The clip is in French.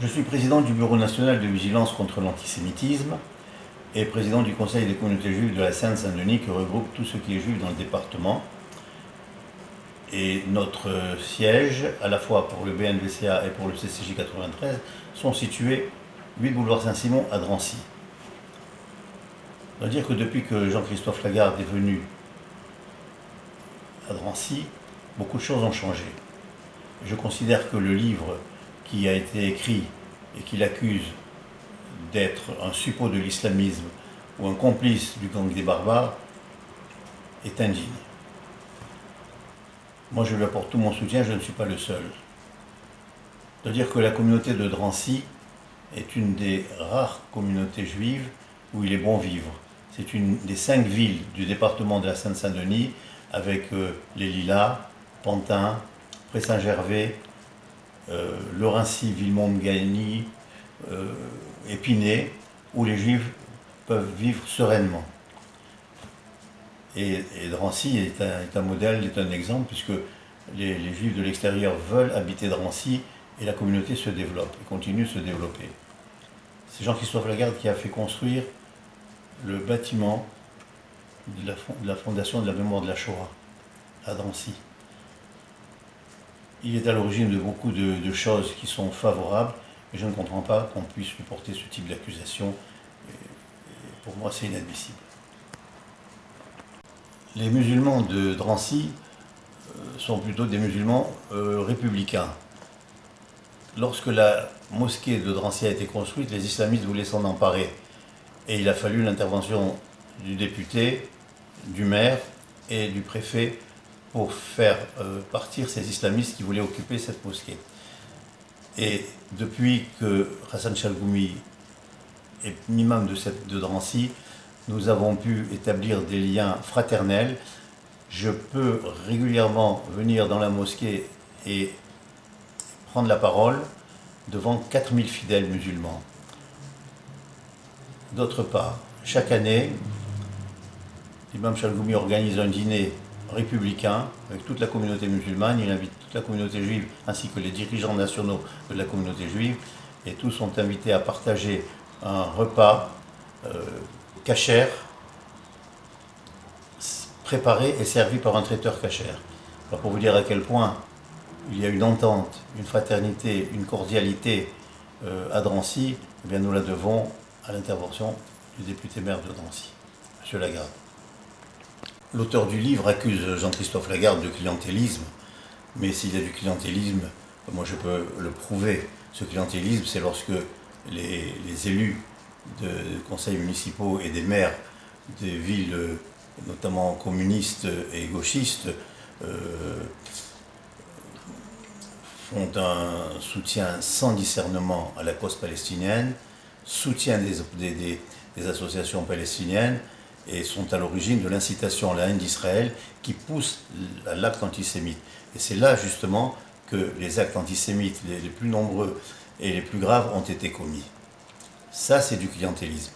Je suis président du Bureau national de vigilance contre l'antisémitisme et président du Conseil des communautés juives de la Seine-Saint-Denis qui regroupe tout ce qui est juif dans le département. Et notre siège, à la fois pour le BNVCA et pour le CCJ 93, sont situés 8 boulevard Saint-Simon à Drancy. On doit dire que depuis que Jean-Christophe Lagarde est venu à Drancy, beaucoup de choses ont changé. Je considère que le livre qui a été écrit et qui l'accuse d'être un suppôt de l'islamisme ou un complice du gang des barbares est indigne. Moi, je lui apporte tout mon soutien, je ne suis pas le seul. Je dois dire que la communauté de Drancy est une des rares communautés juives où il est bon vivre. C'est une des 5 villes du département de la Seine-Saint-Denis avec les Lilas, Pantin, Pré-Saint-Gervais, Laurency, Villemont-de-Gailly, Épinay, où les Juifs peuvent vivre sereinement. Et Drancy est un modèle, est un exemple, puisque les Juifs de l'extérieur veulent habiter Drancy et la communauté se développe, et continue de se développer. C'est Jean-Christophe Lagarde qui a fait construire le bâtiment de la fondation de la mémoire de la Shoah à Drancy. Il est à l'origine de beaucoup de choses qui sont favorables, et je ne comprends pas qu'on puisse lui porter ce type d'accusation. Pour moi, c'est inadmissible. Les musulmans de Drancy sont plutôt des musulmans républicains. Lorsque la mosquée de Drancy a été construite, les islamistes voulaient s'en emparer. Et il a fallu l'intervention du député, du maire et du préfet pour faire partir ces islamistes qui voulaient occuper cette mosquée. Et depuis que Hassan Chalgoumi est imam de Drancy, nous avons pu établir des liens fraternels. Je peux régulièrement venir dans la mosquée et prendre la parole devant 4000 fidèles musulmans. D'autre part, chaque année, l'imam Chalgoumi organise un dîner républicain avec toute la communauté musulmane. Il invite toute la communauté juive ainsi que les dirigeants nationaux de la communauté juive, et tous sont invités à partager un repas kasher préparé et servi par un traiteur kasher. Alors pour vous dire à quel point il y a une entente, une fraternité, une cordialité à Drancy, eh bien nous la devons à l'intervention du député maire de Drancy, M. Lagarde. L'auteur du livre accuse Jean-Christophe Lagarde de clientélisme, mais s'il y a du clientélisme, moi je peux le prouver. Ce clientélisme, c'est lorsque les élus de conseils municipaux et des maires des villes, notamment communistes et gauchistes, font un soutien sans discernement à la cause palestinienne, soutiennent des associations palestiniennes et sont à l'origine de l'incitation à la haine d'Israël qui pousse à l'acte antisémite. Et c'est là justement que les actes antisémites les plus nombreux et les plus graves ont été commis. Ça, c'est du clientélisme.